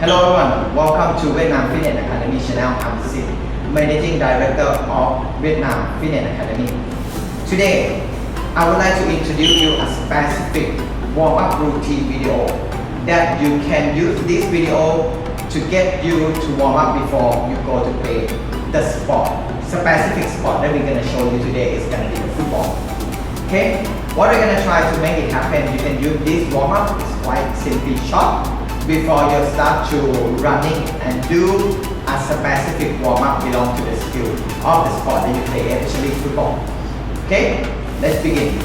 Hello everyone, welcome to Vietnam Fitness Academy channel. I'm Sid, Managing Director of Vietnam Fitness Academy. Today, I would like to introduce you a specific warm-up routine video that you can use this video to get you to warm up before you go to play the sport. Specific sport that we're going to show you today is going to be the football. Okay, what we're going to try to make it happen, you can use this warm-up, it's quite simply short. Before you start to running and do a specific warm-up belong to the skill of the sport that you play, especially football. Okay, let's begin.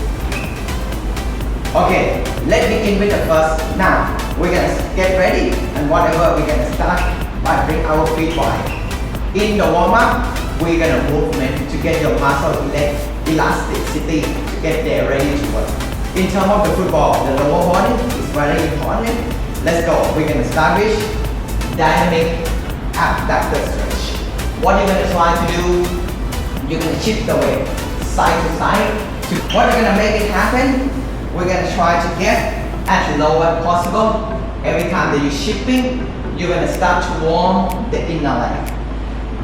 Okay, let's begin with the first. Now, we're gonna get ready and whatever we're gonna start by bring our feet wide. In the warm-up, we're gonna movement to get your muscle elasticity to get there ready to work. In terms of the football, the lower body is very important. Let's go. We're going to start with dynamic abductor stretch. What you're going to try to do, you're going to shift the weight side to side. What you're going to make it happen, we're going to try to get as low as possible. Every time that you're shifting, you're going to start to warm the inner leg.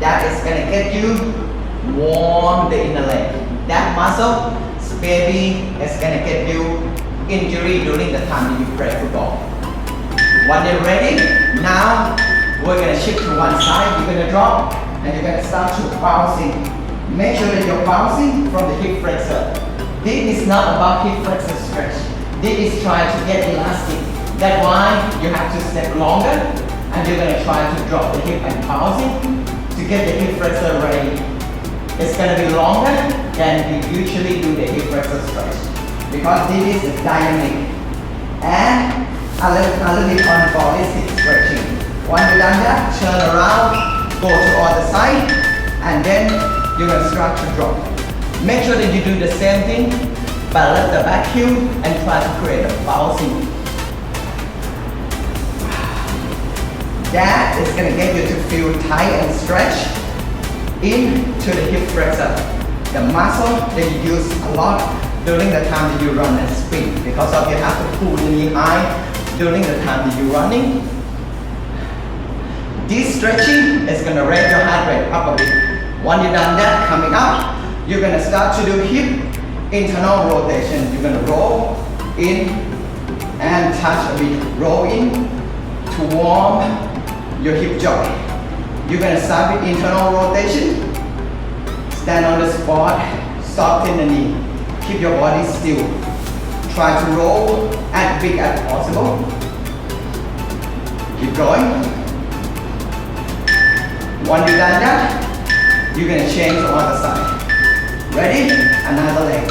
That is going to get you warm the inner leg. That muscle, maybe, is going to get you injury during the time that you play football. When you're ready, now we're going to shift to one side, you're going to drop and you're going to start to bouncing. Make sure that you're bouncing from the hip flexor. This is not about hip flexor stretch. This is trying to get elastic. That's why you have to step longer and you're going to try to drop the hip and bouncing to get the hip flexor ready. It's going to be longer than we usually do the hip flexor stretch because this is dynamic and a little bit on ballistic stretching. When you've done that, turn around, go to other side, and then you're going to start to drop. Make sure that you do the same thing, but let the back heel and try to create a bouncing. That is going to get you to feel tight and stretch into the hip flexor, the muscle that you use a lot during the time that you run and sprint, because of you have to pull the knee high during the time that you're running. This stretching is going to raise your heart rate up a bit. Once you've done that, coming up, you're going to start to do hip internal rotation. You're going to roll in and touch a bit. Roll in to warm your hip joint. You're going to start with internal rotation. Stand on the spot, soften the knee. Keep your body still. Try to roll as big as possible. Keep going. Once you've done that, you're going to change to the other side. Ready? Another leg.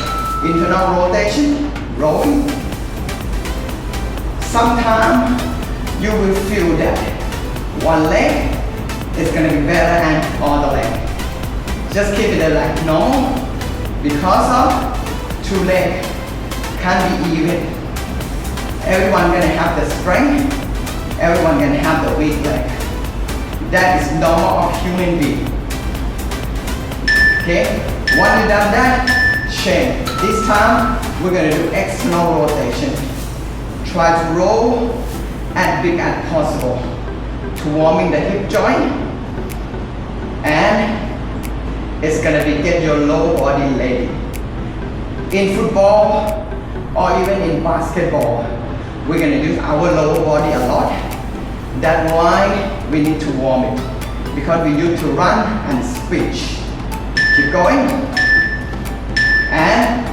Internal rotation, rolling. Sometimes you will feel that one leg is going to be better than other leg. Just keep it like normal because of two legs can't be even. Everyone gonna have the strength, everyone gonna have the weak leg. That is normal of human being. Okay, once you've done that, change. This time, we're gonna do external rotation. Try to roll as big as possible to warming the hip joint, and it's gonna be get your lower body ready. In football, or even in basketball, we're going to use our lower body a lot. That's why we need to warm it, because we used to run and switch. Keep going and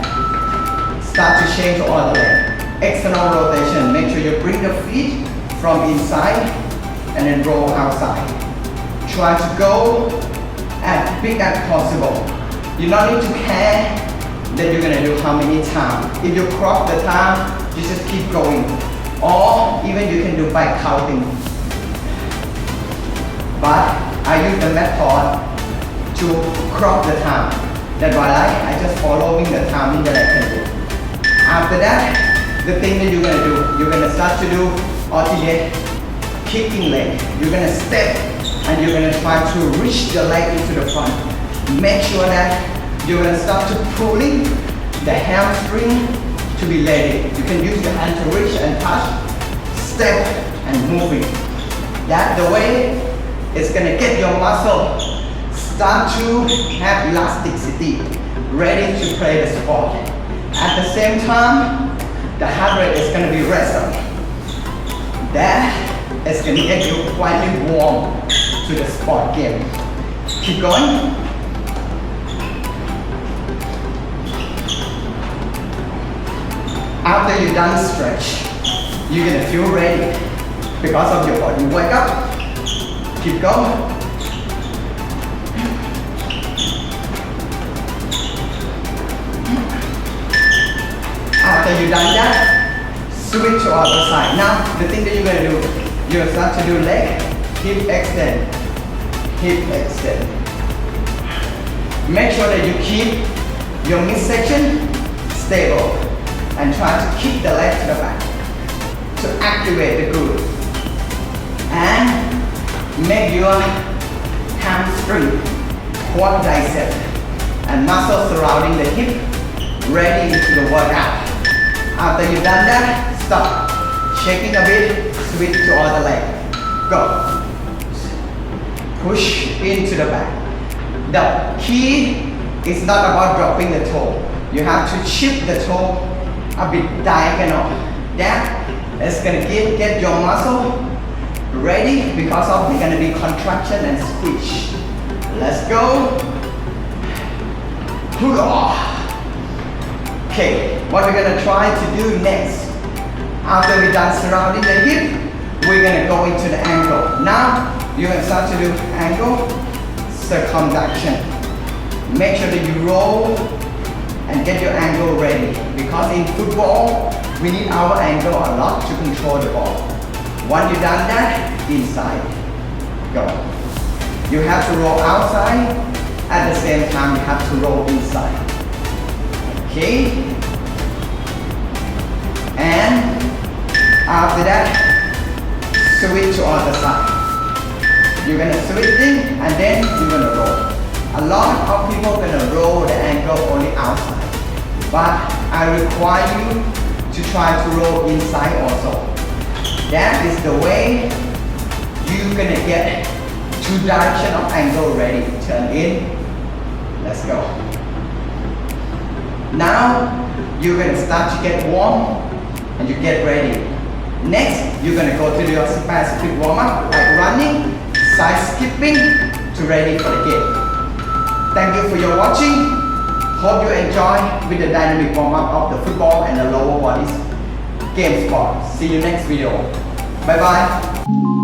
start to change to other leg. External rotation, make sure you bring the feet from inside and then roll outside. Try to go as big as possible. You don't need to care that you're gonna do how many times. If you cross the time, you just keep going. Or even you can do by counting. But I use the method to cross the time. That's why I just following the timing that I can do. After that, the thing that you're gonna do, you're gonna start to do alternate kicking leg. You're gonna step and you're gonna try to reach the leg into the front. Make sure that you're going to start to pulling the hamstring to be ready. You can use your hand to reach and touch, step and moving. That's the way it's gonna get your muscle start to have elasticity, ready to play the sport. At the same time, the heart rate is gonna be raised up. That is gonna get you quite warm to the sport game. Keep going. After you're done stretch, you're gonna feel ready because of your body. Wake up. Keep going. After you've done that, switch to other side. Now, the thing that you're gonna do, you're gonna start to do leg, hip extend, hip extend. Make sure that you keep your midsection stable and try to keep the leg to the back to activate the glute. And make your hamstring, quadricep, and muscles surrounding the hip ready into the workout. After you've done that, stop. Shaking a bit, switch to other leg. Go. Push into the back. The key is not about dropping the toe. You have to shift the toe a bit diagonal. That is going to get your muscle ready because of they're going to be contraction and squish. Let's go. Okay, what we're going to try to do next, after we're done surrounding the hip, we're going to go into the ankle. Now, you're going to start to do ankle circumduction. Make sure that you roll and get your ankle ready, because in football, we need our ankle a lot to control the ball. Once you've done that, inside, go. You have to roll outside, at the same time you have to roll inside. Okay? And after that, switch to other side. You're gonna switch in and then you're gonna roll. A lot of people are gonna roll the ankle only outside, but I require you to try to roll inside also. That is the way you're gonna get two direction of ankle ready. Turn in. Let's go. Now you're gonna start to get warm and you get ready. Next, you're gonna go to your specific warm-up like running, side skipping to ready for the game. Thank you for your watching. Hope you enjoy with the dynamic warm-up of the football and the lower bodies game sport. See you next video. Bye bye.